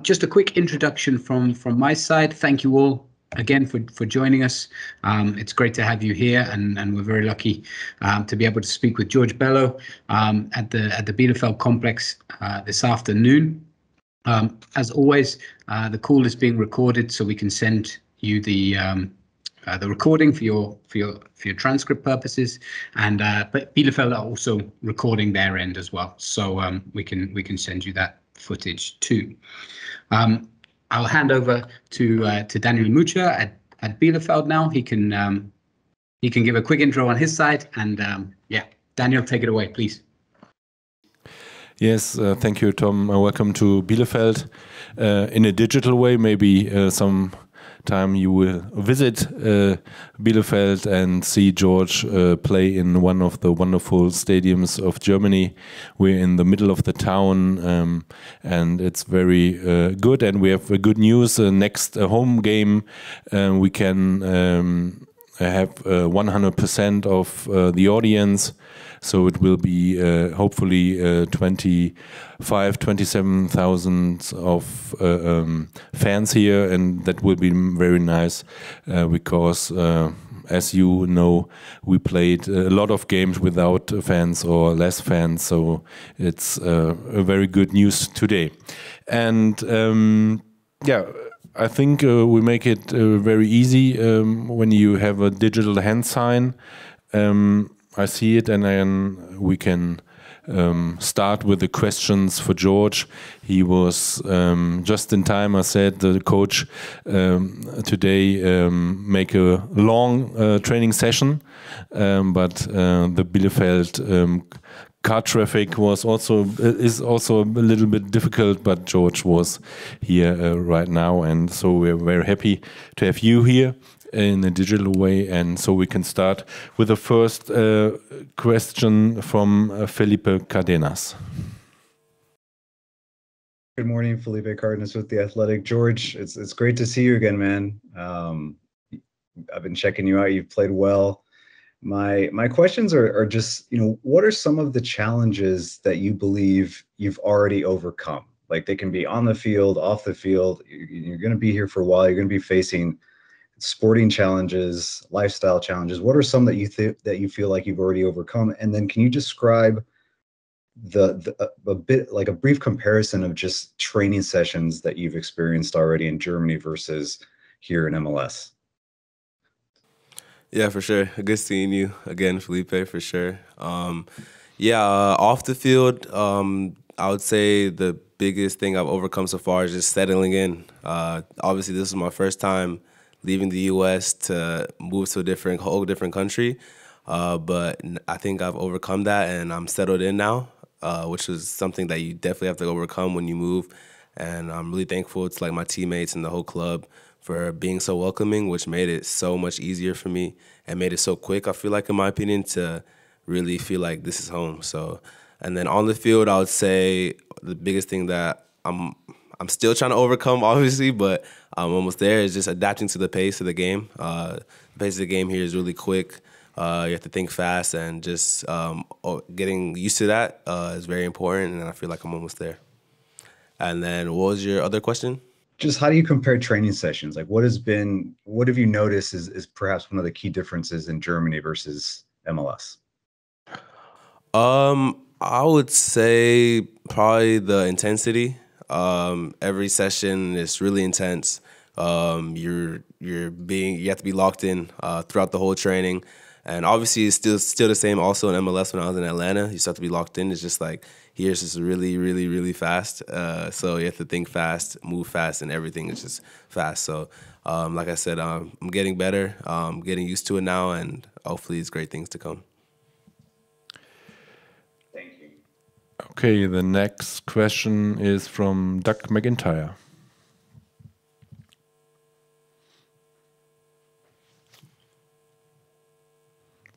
Just a quick introduction from my side. Thank you all again for joining us. It's great to have you here, and we're very lucky to be able to speak with George Bello at the Bielefeld complex this afternoon. As always, the call is being recorded, so we can send you the recording for your transcript purposes, and but Bielefeld are also recording their end as well, so we can send you that footage too. I'll hand over to Daniel Mucha at Bielefeld now. He can give a quick intro on his side, and yeah, Daniel, take it away, please. Yes, thank you, Tom. Welcome to Bielefeld. In a digital way, maybe some time you will visit Bielefeld and see George play in one of the wonderful stadiums of Germany. We're in the middle of the town, and it's very good. And we have good news. Next home game, we can have 100% of the audience. So it will be hopefully 27,000 of fans here, and that will be very nice because, as you know, we played a lot of games without fans or less fans, so it's a very good news today. And yeah, I think we make it very easy when you have a digital hand sign. I see it, and then we can start with the questions for George. He was just in time. I said the coach today make a long training session, but the Bielefeld car traffic is also a little bit difficult. But George was here right now, and so we're very happy to have you here in a digital way, and so we can start with the first question from Felipe Cardenas. Good morning, Felipe Cardenas with The Athletic. George, it's great to see you again, man. I've been checking you out. You've played well. My questions are just, what are some of the challenges that you believe you've already overcome? Like, they can be on the field, off the field. You're going to be here for a while. You're going to be facing sporting challenges, lifestyle challenges. What are some that you feel like you've already overcome? And then can you describe a bit, like a brief comparison of just training sessions that you've experienced already in Germany versus here in MLS? Yeah, for sure. Good seeing you again, Felipe, for sure. Off the field, I would say the biggest thing I've overcome so far is just settling in. Obviously, this is my first time leaving the U.S. to move to a whole different country. But I think I've overcome that, and I'm settled in now, which is something that you definitely have to overcome when you move. And I'm really thankful to my teammates and the whole club for being so welcoming, which made it so much easier for me and made it so quick, I feel like, in my opinion, to really feel like this is home. So, and then on the field, I would say the biggest thing that I'm still trying to overcome, obviously, but I'm almost there, is just adapting to the pace of the game. The pace of the game here is really quick. You have to think fast, and just getting used to that is very important, and I feel like I'm almost there. And then what was your other question? Just how do you compare training sessions? Like, what have you noticed is perhaps one of the key differences in Germany versus MLS? I would say probably the intensity. Every session is really intense. You have to be locked in throughout the whole training, and obviously it's still the same. Also in MLS, when I was in Atlanta, you still have to be locked in. It's just like here, it's just really, really, really fast. So you have to think fast, move fast, and everything is just fast. So, like I said, I'm getting better. Getting used to it now, and hopefully, it's great things to come. Okay, the next question is from Doug McIntyre.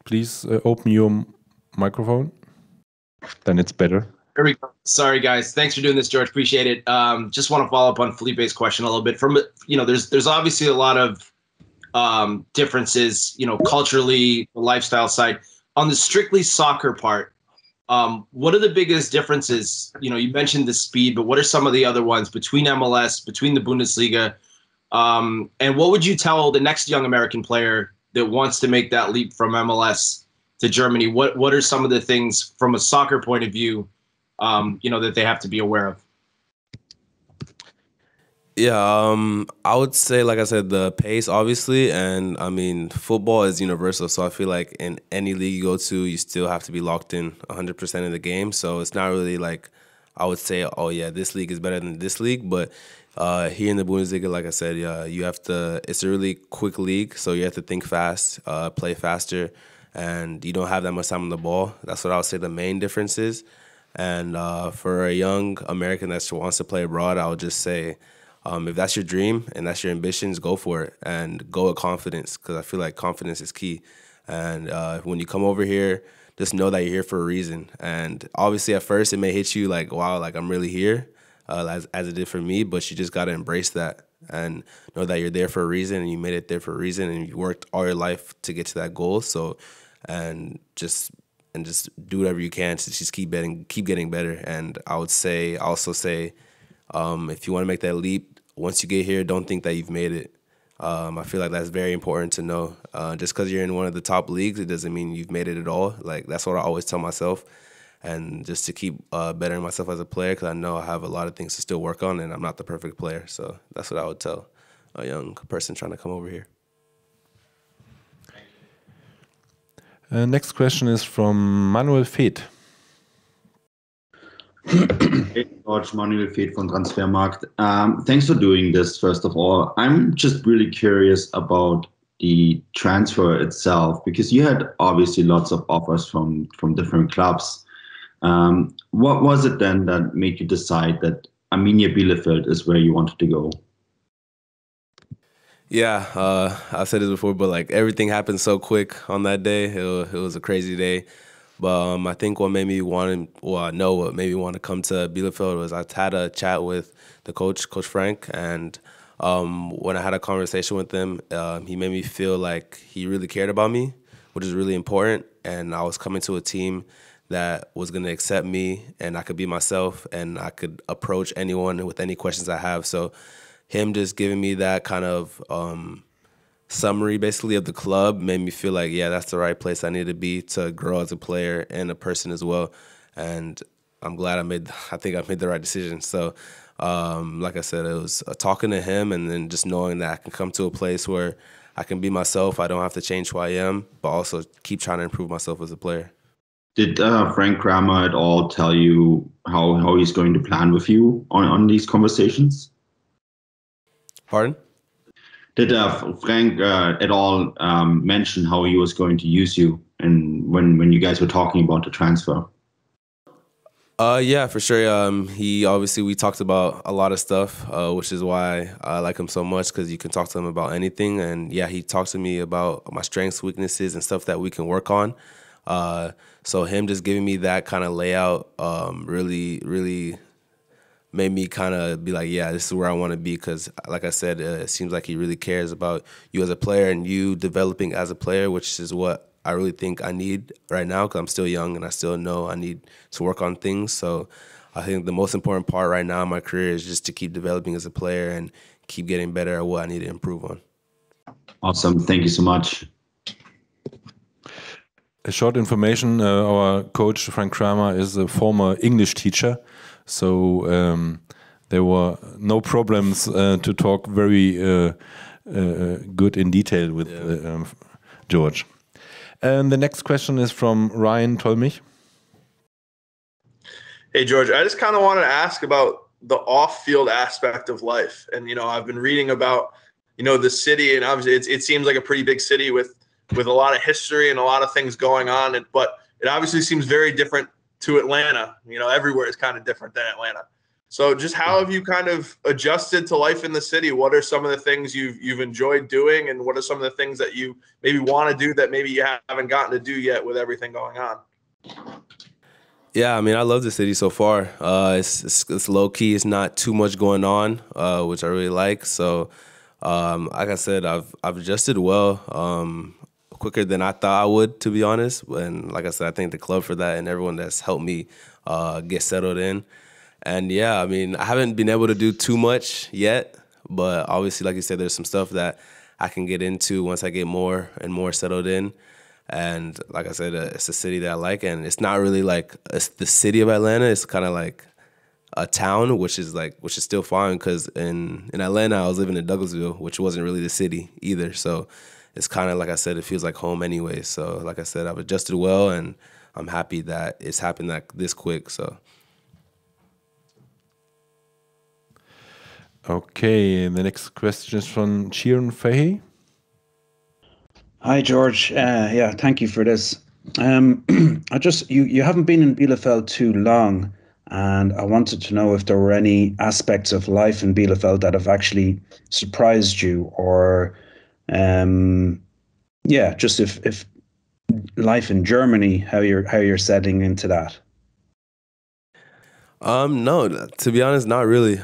Please open your microphone. Then it's better. There we go. Sorry, guys. Thanks for doing this, George. Appreciate it. Just want to follow up on Felipe's question a little bit. There's obviously a lot of differences, culturally, the lifestyle side. On the strictly soccer part, What are the biggest differences? You know, you mentioned the speed, but what are some of the other ones between MLS, between the Bundesliga? And what would you tell the next young American player that wants to make that leap from MLS to Germany? What are some of the things from a soccer point of view, that they have to be aware of? Yeah, I would say, like I said, the pace, obviously, and I mean, football is universal, so I feel like in any league you go to, you still have to be locked in 100% of the game. So it's not really like I would say, oh yeah, this league is better than this league, but here in the Bundesliga, like I said, yeah, you have to. It's a really quick league, so you have to think fast, play faster, and you don't have that much time on the ball. That's what I would say the main difference is. And for a young American that wants to play abroad, I would just say, if that's your dream and that's your ambitions, go for it and go with confidence, because I feel like confidence is key. And when you come over here, just know that you're here for a reason. And obviously at first it may hit you like, wow, like I'm really here, as it did for me, but you just got to embrace that and know that you're there for a reason and you made it there for a reason and you worked all your life to get to that goal. So, and just do whatever you can to just keep getting better. And I would also say, if you want to make that leap, once you get here, don't think that you've made it. I feel like that's very important to know. Just because you're in one of the top leagues, it doesn't mean you've made it at all. Like, that's what I always tell myself. And just to keep bettering myself as a player, because I know I have a lot of things to still work on, and I'm not the perfect player. So that's what I would tell a young person trying to come over here. Next question is from Manuel Feth. Hey, George, Manuel Feth from Transfermarkt. Thanks for doing this, first of all. I'm just really curious about the transfer itself, because you had obviously lots of offers from different clubs. What was it then that made you decide that Arminia Bielefeld is where you wanted to go? Yeah, I've said this before, but like everything happened so quick on that day. It was a crazy day. But I think what made me want to come to Bielefeld was I had a chat with the Coach Frank, and when I had a conversation with him, he made me feel like he really cared about me, which is really important. And I was coming to a team that was going to accept me, and I could be myself, and I could approach anyone with any questions I have. So him just giving me that kind of summary basically of the club made me feel like, yeah, that's the right place I need to be to grow as a player and a person as well. And I'm glad I think I made the right decision. So like I said, it was talking to him and then just knowing that I can come to a place where I can be myself. I don't have to change who I am, but also keep trying to improve myself as a player. Did Frank Kramer at all tell you how he's going to plan with you on these conversations? Pardon? Did Frank at all mention how he was going to use you, and when you guys were talking about the transfer? Yeah, for sure. We talked about a lot of stuff, which is why I like him so much, because you can talk to him about anything. And yeah, he talks to me about my strengths, weaknesses, and stuff that we can work on. So him just giving me that kind of layout really made me kind of be like, yeah, this is where I want to be, because like I said, it seems like he really cares about you as a player and you developing as a player, which is what I really think I need right now, because I'm still young and I still know I need to work on things. So I think the most important part right now in my career is just to keep developing as a player and keep getting better at what I need to improve on. Awesome. Thank you so much. A short information, our coach Frank Kramer is a former English teacher, so there were no problems to talk very good in detail with George. And the next question is from Ryan Tolmich. Hey, George, I just kind of wanted to ask about the off-field aspect of life. And, I've been reading about, the city, and obviously it seems like a pretty big city with a lot of history and a lot of things going on. But it obviously seems very different to Atlanta. Everywhere is kind of different than Atlanta. So just how have you kind of adjusted to life in the city? What are some of the things you've enjoyed doing, and what are some of the things that you maybe want to do that maybe you haven't gotten to do yet with everything going on? Yeah, I mean, I love the city so far. It's low key. It's not too much going on, which I really like. So, like I said, I've adjusted well. quicker than I thought I would, to be honest. And like I said, I thank the club for that and everyone that's helped me get settled in. And yeah, I mean, I haven't been able to do too much yet, but obviously, like you said, there's some stuff that I can get into once I get more and more settled in. And like I said, it's a city that I like, and it's not really like the city of Atlanta. It's kind of like a town, which is still fine, because in Atlanta I was living in Douglasville, which wasn't really the city either. So it's kind of, like I said, it feels like home anyway. So like I said, I've adjusted well, and I'm happy that it's happened this quick. So. Okay, the next question is from Chiron Fahey. Hi, George. Yeah, thank you for this. You haven't been in Bielefeld too long, and I wanted to know if there were any aspects of life in Bielefeld that have actually surprised you, or just if life in Germany, how you're settling into that. No, to be honest, not really.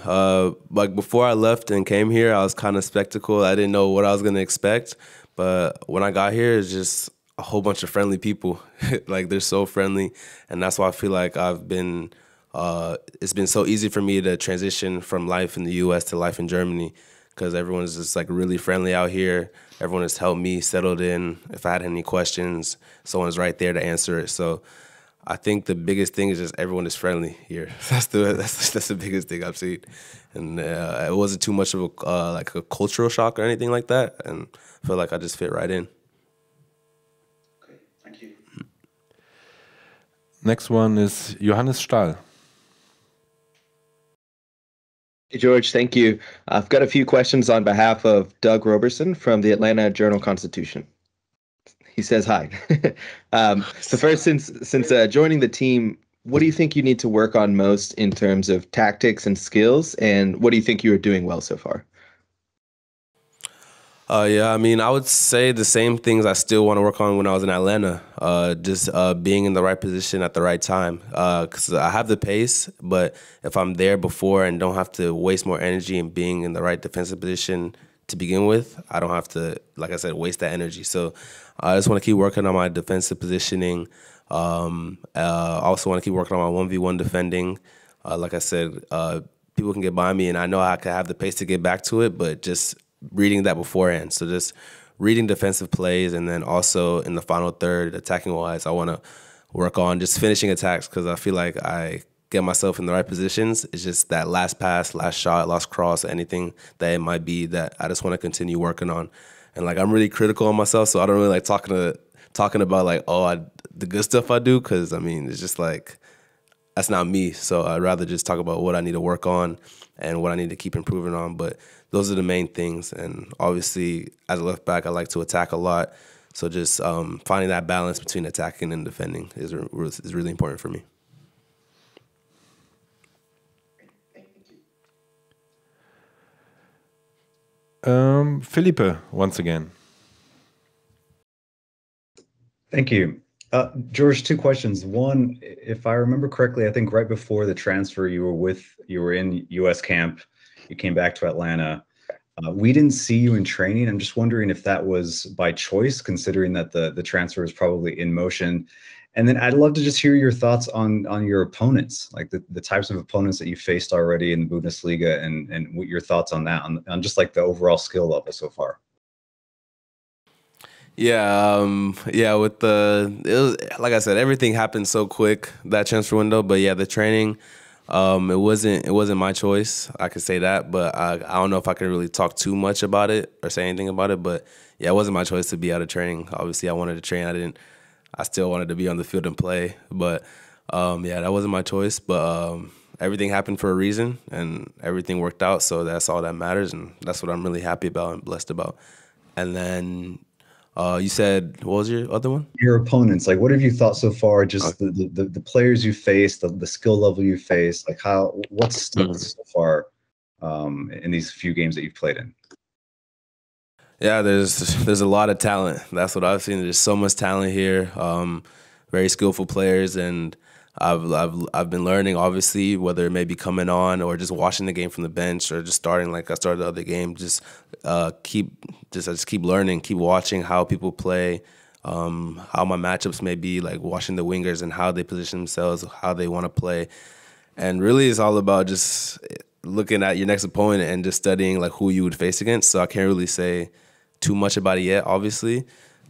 Like before I left and came here, I was kind of skeptical. I didn't know what I was gonna expect. But when I got here, it's just a whole bunch of friendly people. Like, they're so friendly, and that's why I feel like it's been so easy for me to transition from life in the U.S. to life in Germany, because everyone's just like really friendly out here. Everyone has helped me settled in. If I had any questions, someone's right there to answer it. So I think the biggest thing is just everyone is friendly here. That's the biggest thing I've seen, and it wasn't too much of a cultural shock or anything like that, and I feel like I just fit right in. Okay, thank you. Next one is Johannes Stahl. Hey, George, thank you. I've got a few questions on behalf of Doug Roberson from the Atlanta Journal-Constitution. He says hi. So first, since joining the team, what do you think you need to work on most in terms of tactics and skills, and what do you think you are doing well so far? Yeah, I mean, I would say the same things I still want to work on when I was in Atlanta. Just being in the right position at the right time. Because I have the pace, but if I'm there before and don't have to waste more energy in being in the right defensive position to begin with, I don't have to, like I said, waste that energy. So I just want to keep working on my defensive positioning. I also want to keep working on my 1v1 defending. Like I said, people can get by me, and I know I can have the pace to get back to it, but just reading that beforehand. So just reading defensive plays, and then also in the final third, attacking-wise, I want to work on just finishing attacks, because I feel like I get myself in the right positions. It's just that last pass, last shot, last cross, anything that it might be that I just want to continue working on. And like, I'm really critical on myself, so I don't really like talking about like, the good stuff I do, because I mean, it's just like, that's not me. So I'd rather just talk about what I need to work on and what I need to keep improving on. But those are the main things. And obviously, as a left back, I like to attack a lot. So just finding that balance between attacking and defending is really important for me. Felipe, once again. Thank you. George, two questions. One, if I remember correctly, I think right before the transfer, you were in U.S. camp. You came back to Atlanta. We didn't see you in training. I'm just wondering if that was by choice, considering that the transfer is probably in motion. And then I'd love to just hear your thoughts on your opponents, like the types of opponents that you faced already in the Bundesliga, and what your thoughts on that, on just like the overall skill level so far. Yeah, with it was, like I said, everything happened so quick, that transfer window. But yeah, the training, it wasn't my choice. I could say that, but I don't know if I can really talk too much about it or say anything about it. But yeah, it wasn't my choice to be out of training. Obviously, I wanted to train. I still wanted to be on the field and play. But yeah, that wasn't my choice. But everything happened for a reason, and everything worked out. So that's all that matters, and that's what I'm really happy about and blessed about. And then you said, what was your other one? Your opponents, like, what have you thought so far? Just the players you faced, the skill level you faced, like what's stuck so far in these few games that you've played in? Yeah, there's a lot of talent. That's what I've seen. There's so much talent here. Very skillful players, and I've been learning, obviously, whether it may be coming on or just watching the game from the bench or just starting like I started the other game. I just keep learning, keep watching how people play, how my matchups may be, like watching the wingers and how they position themselves, how they want to play. And really it's all about just looking at your next opponent and just studying like who you would face against. So I can't really say too much about it yet, obviously,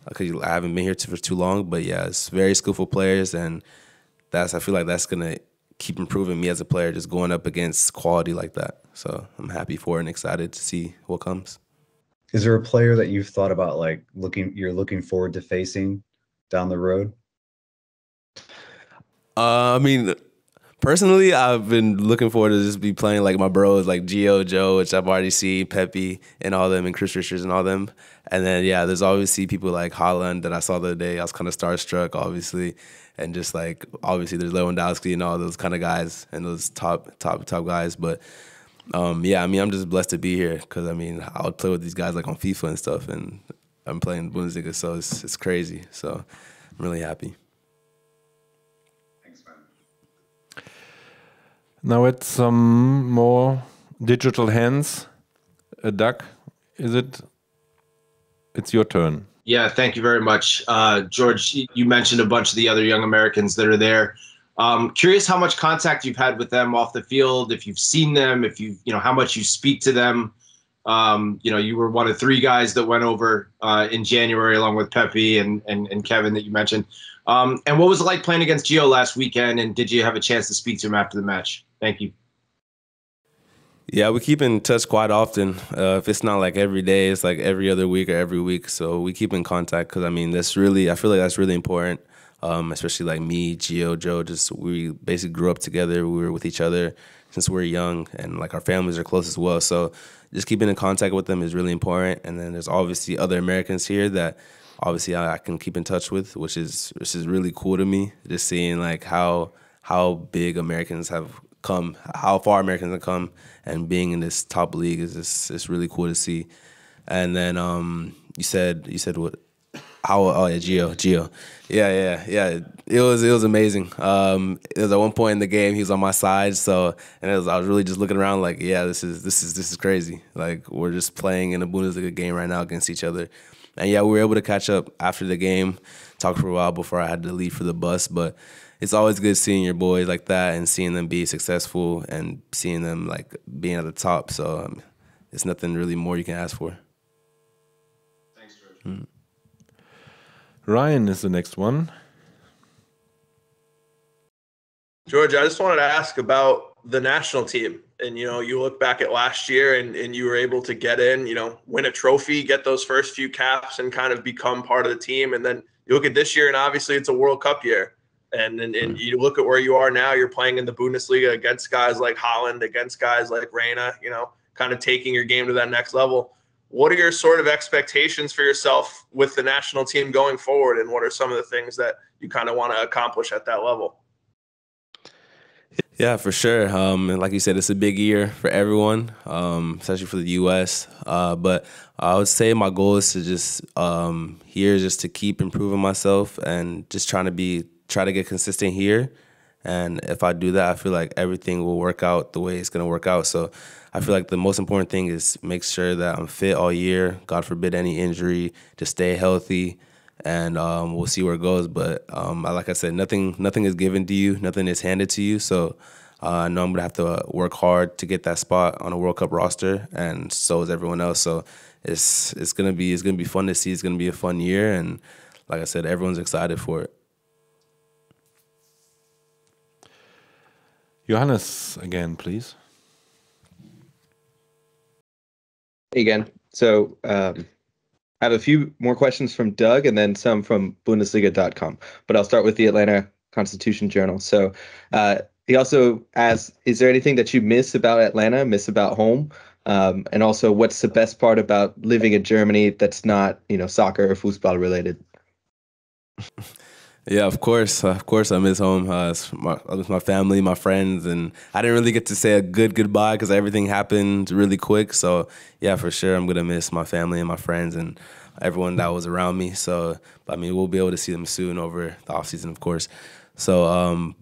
because I haven't been here for too long. But yeah, it's very skillful players, and I feel like that's going to keep improving me as a player, just going up against quality like that. So I'm happy for it and excited to see what comes. Is there a player that you've thought about, like you're looking forward to facing down the road? I mean, personally, I've been looking forward to just be playing like my bros, like Gio, Joe, which I've already seen, Pepe, and all them, and Chris Richards and all them. And then, yeah, there's obviously people like Holland that I saw the other day. I was kind of starstruck, obviously. And just like, obviously, there's Lewandowski and all those kind of guys and those top guys. But yeah, I mean, I'm just blessed to be here because, I mean, I would play with these guys like on FIFA and stuff, and I'm playing Bundesliga, so it's crazy. So I'm really happy. Thanks, man. Now it's some more digital hands. Doug, it's your turn. Yeah, thank you very much. George, you mentioned a bunch of the other young Americans that are there. Curious how much contact you've had with them off the field, if you've seen them, if how much you speak to them. You were one of 3 guys that went over in January along with Pepe and Kevin that you mentioned. And what was it like playing against Gio last weekend, and did you have a chance to speak to him after the match? Thank you. Yeah, we keep in touch quite often. If it's not like every day, it's like every other week or every week. So we keep in contact because, I mean, I feel like that's really important, especially like me, Gio, Joe. We basically grew up together. We were with each other since we were young, and like our families are close as well. So just keeping in contact with them is really important. And then there's obviously other Americans here that obviously I can keep in touch with, which is really cool to me. Just seeing like how big Americans have come, how far Americans have come, and being in this top league is really cool to see. And then you said what? Gio. Yeah. It was amazing. It was at one point in the game he was on my side, I was really just looking around like, yeah, this is crazy. Like we're just playing in a Bundesliga game right now against each other. And yeah, we were able to catch up after the game, talk for a while before I had to leave for the bus, but it's always good seeing your boys like that and seeing them be successful and seeing them like being at the top. So it's nothing really more you can ask for. Thanks, George. Ryan is the next one. George, I just wanted to ask about the national team. And, you look back at last year and you were able to get in, win a trophy, get those first few caps and kind of become part of the team. And then you look at this year and obviously it's a World Cup year. And you look at where you are now, you're playing in the Bundesliga against guys like Holland, against guys like Reina, kind of taking your game to that next level. What are your sort of expectations for yourself with the national team going forward? And what are some of the things that you kind of want to accomplish at that level? Yeah, for sure. And like you said, it's a big year for everyone, especially for the U.S. But I would say my goal is to just to keep improving myself and just try to get consistent here. And if I do that, I feel like everything will work out the way it's going to work out. So I feel like the most important thing is make sure that I'm fit all year. God forbid any injury, just stay healthy, and we'll see where it goes. But like I said, nothing is given to you, nothing is handed to you. So I know I'm gonna have to work hard to get that spot on a World Cup roster, and so is everyone else. So it's gonna be fun to see. It's gonna be a fun year, and like I said, everyone's excited for it. Johannes again, please. Hey again. So I have a few more questions from Doug and then some from Bundesliga.com. But I'll start with the Atlanta Constitution Journal. So he also asked, is there anything that you miss about Atlanta, miss about home? And also, what's the best part about living in Germany that's not, soccer or football related? Yeah, of course I miss home. It's my family, my friends, and I didn't really get to say a goodbye because everything happened really quick. So yeah, for sure, I'm gonna miss my family and my friends and everyone that was around me. So I mean, we'll be able to see them soon over the off season, of course. So,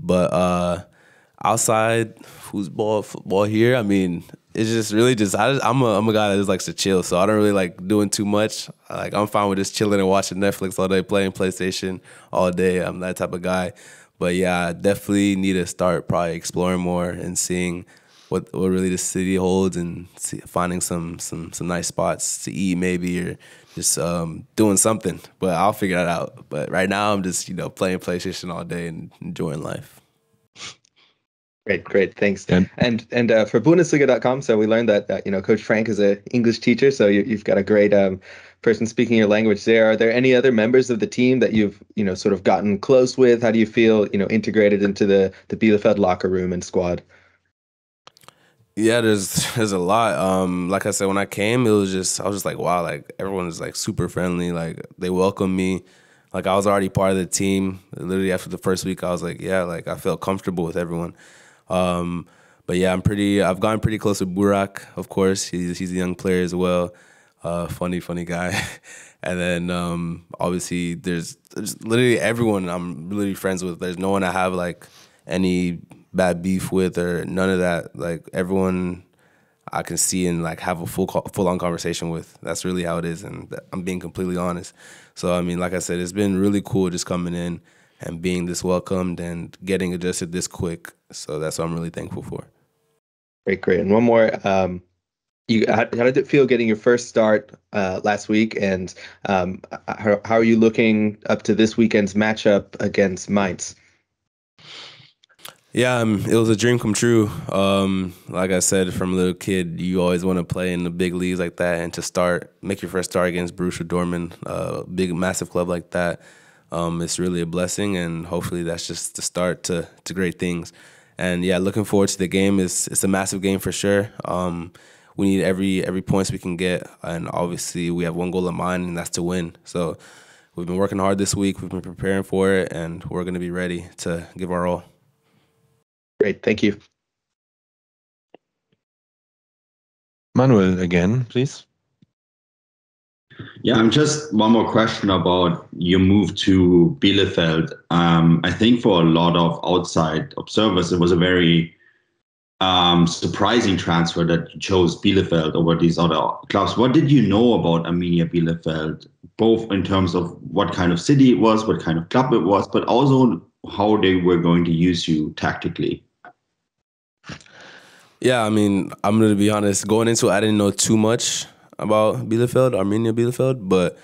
outside football here, I mean, it's just really just I'm a guy that just likes to chill, so I don't really like doing too much. Like I'm fine with just chilling and watching Netflix all day, playing PlayStation all day. I'm that type of guy. But yeah, I definitely need to start probably exploring more and seeing what really the city holds and finding some nice spots to eat maybe, or just doing something. But I'll figure that out. But right now I'm just playing PlayStation all day and enjoying life. Great, thanks. And for Bundesliga.com, so we learned that Coach Frank is an English teacher, so you've got a great person speaking your language there. Are there any other members of the team that you've sort of gotten close with? How do you feel integrated into the Bielefeld locker room and squad? Yeah, there's a lot. Like I said, when I came, I was just like, wow, like everyone is like super friendly. Like they welcomed me. Like I was already part of the team. Literally after the first week, I was like, yeah, like I felt comfortable with everyone. But yeah, I've gotten pretty close with Burak, of course. He's a young player as well. Funny guy. And then obviously there's literally everyone I'm literally friends with. There's no one I have like any bad beef with or none of that. Like everyone I can see and like have a full on conversation with. That's really how it is, and I'm being completely honest. So I mean, like I said, it's been really cool just coming in and being this welcomed and getting adjusted this quick. So that's what I'm really thankful for. Great. And one more. How did it feel getting your first start last week? And how are you looking up to this weekend's matchup against Mainz? Yeah, it was a dream come true. Like I said, from a little kid, you always want to play in the big leagues like that, and to make your first start against Borussia Dortmund, a big, massive club like that, it's really a blessing, and hopefully that's just the start to great things. And yeah, looking forward to the game. It's a massive game for sure. We need every points we can get, and obviously we have one goal in mind, and that's to win. So we've been working hard this week. We've been preparing for it, and we're going to be ready to give our all. Great, thank you. Manuel again, please. Yeah, I'm just one more question about your move to Bielefeld. I think for a lot of outside observers, it was a very surprising transfer that you chose Bielefeld over these other clubs. What did you know about Arminia Bielefeld, both in terms of what kind of city it was, what kind of club it was, but also how they were going to use you tactically? Yeah, I mean, I'm going to be honest. Going into it, I didn't know too much about Bielefeld, Arminia Bielefeld, but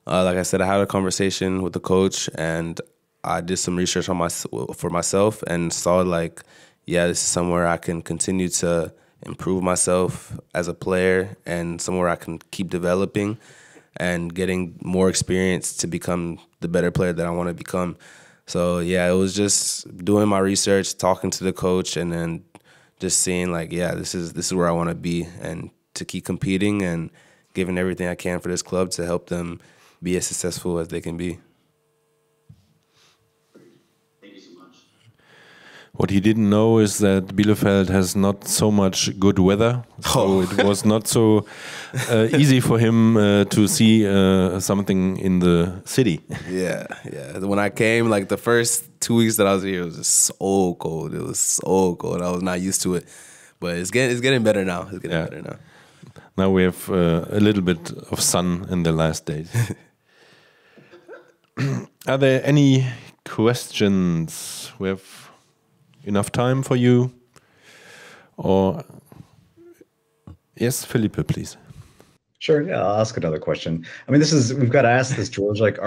like I said, I had a conversation with the coach, and I did some research for myself and saw like, yeah, this is somewhere I can continue to improve myself as a player and somewhere I can keep developing and getting more experience to become the better player that I want to become. So yeah, it was just doing my research, talking to the coach, and then just seeing like, yeah, this is where I want to be, and to keep competing and giving everything I can for this club to help them be as successful as they can be. Thank you so much. What he didn't know is that Bielefeld has not so much good weather, so it was not so easy for him to see something in the city. Yeah. When I came, like the first 2 weeks that I was here, it was just so cold. It was so cold. I was not used to it, but it's getting better now. It's getting better now. Now we have a little bit of sun in the last days. Are there any questions? We have enough time for you? Or yes, Felipe, please. Sure. Yeah, I'll ask another question. I mean, we've got to ask this, George. Like,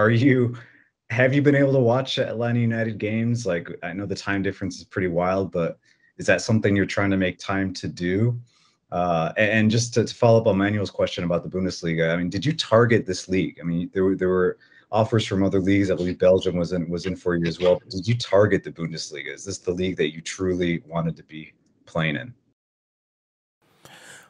have you been able to watch Atlanta United games? Like, I know the time difference is pretty wild, but is that something you're trying to make time to do? And just to follow up on Manuel's question about the Bundesliga, I mean, did you target this league? I mean, there were offers from other leagues. I believe Belgium was in for you as well. But did you target the Bundesliga? Is this the league that you truly wanted to be playing in?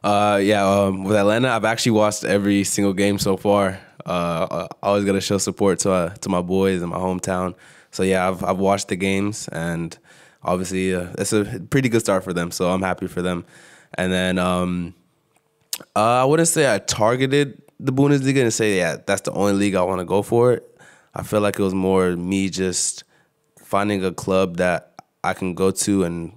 With Atlanta, I've actually watched every single game so far. I always got to show support to my boys in my hometown. So yeah, I've watched the games, and obviously it's a pretty good start for them. So I'm happy for them. And then I wouldn't say I targeted the Bundesliga and say, yeah, that's the only league I want to go for. I feel like it was more me just finding a club that I can go to and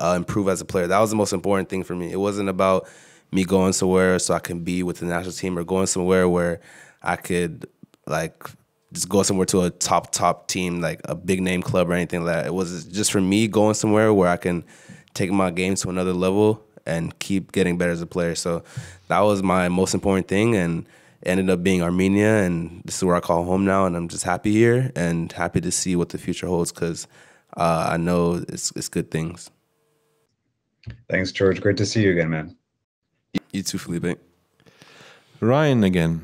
improve as a player. That was the most important thing for me. It wasn't about me going somewhere so I can be with the national team or going somewhere where I could like just go somewhere to a top team, like a big name club or anything like that. It was just for me going somewhere where I can take my game to another level and keep getting better as a player. So that was my most important thing, and it ended up being Arminia, and this is where I call home now, and I'm just happy here and happy to see what the future holds because I know it's good things. Thanks, George. Great to see you again, man. You too, Felipe. Ryan again.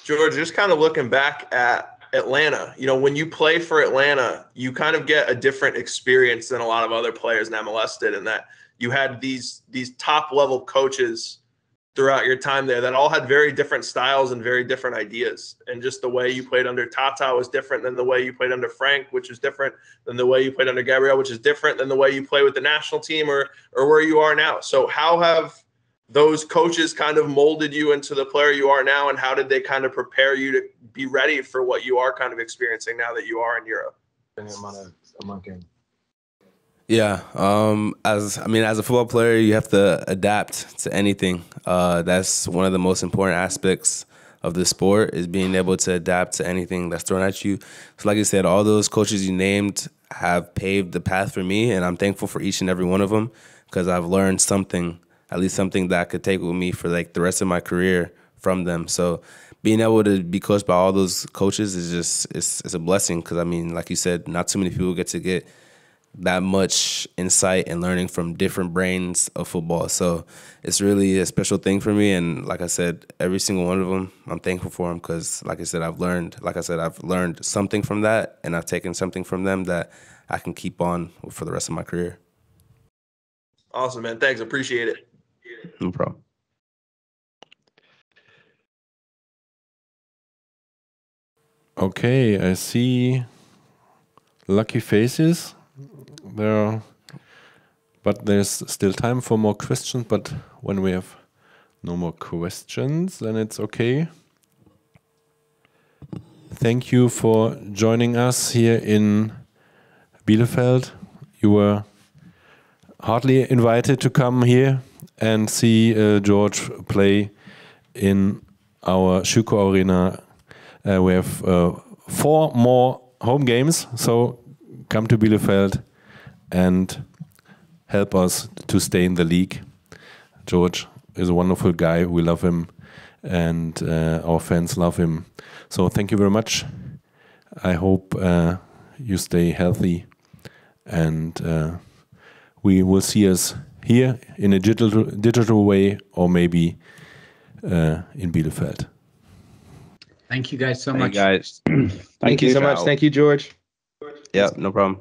George, just kind of looking back at Atlanta, you know, when you play for Atlanta, you kind of get a different experience than a lot of other players in MLS did, in that you had these top level coaches throughout your time there that all had very different styles and very different ideas. And just the way you played under Tata was different than the way you played under Frank, which is different than the way you played under Gabriel, which is different than the way you play with the national team or where you are now. So how have those coaches kind of molded you into the player you are now, and how did they kind of prepare you to be ready for what you are kind of experiencing now that you are in Europe? Yeah, as a football player, you have to adapt to anything. That's one of the most important aspects of the sport, is being able to adapt to anything that's thrown at you. So like I said, all those coaches you named have paved the path for me, and I'm thankful for each and every one of them because I've learned something, at least something that I could take with me for like the rest of my career from them. So being able to be coached by all those coaches is just, it's a blessing because, I mean, like you said, not too many people get to get that much insight and learning from different brains of football. So it's really a special thing for me. And like I said, every single one of them, I'm thankful for them because, like I said, I've learned something from that, and I've taken something from them that I can keep on for the rest of my career. Awesome, man. Thanks. Appreciate it. No problem. Okay, I see lucky faces there, but there's still time for more questions. But when we have no more questions, then it's okay. Thank you for joining us here in Bielefeld. You were hardly invited to come here and see George play in our Schüco Arena. We have 4 more home games, so come to Bielefeld and help us to stay in the league. George is a wonderful guy. We love him, and our fans love him. So thank you very much. I hope you stay healthy, and we will see us here in a digital way, or maybe in Bielefeld. Thank you guys so much. Thank you so much. Thank you, George. Yeah, no problem.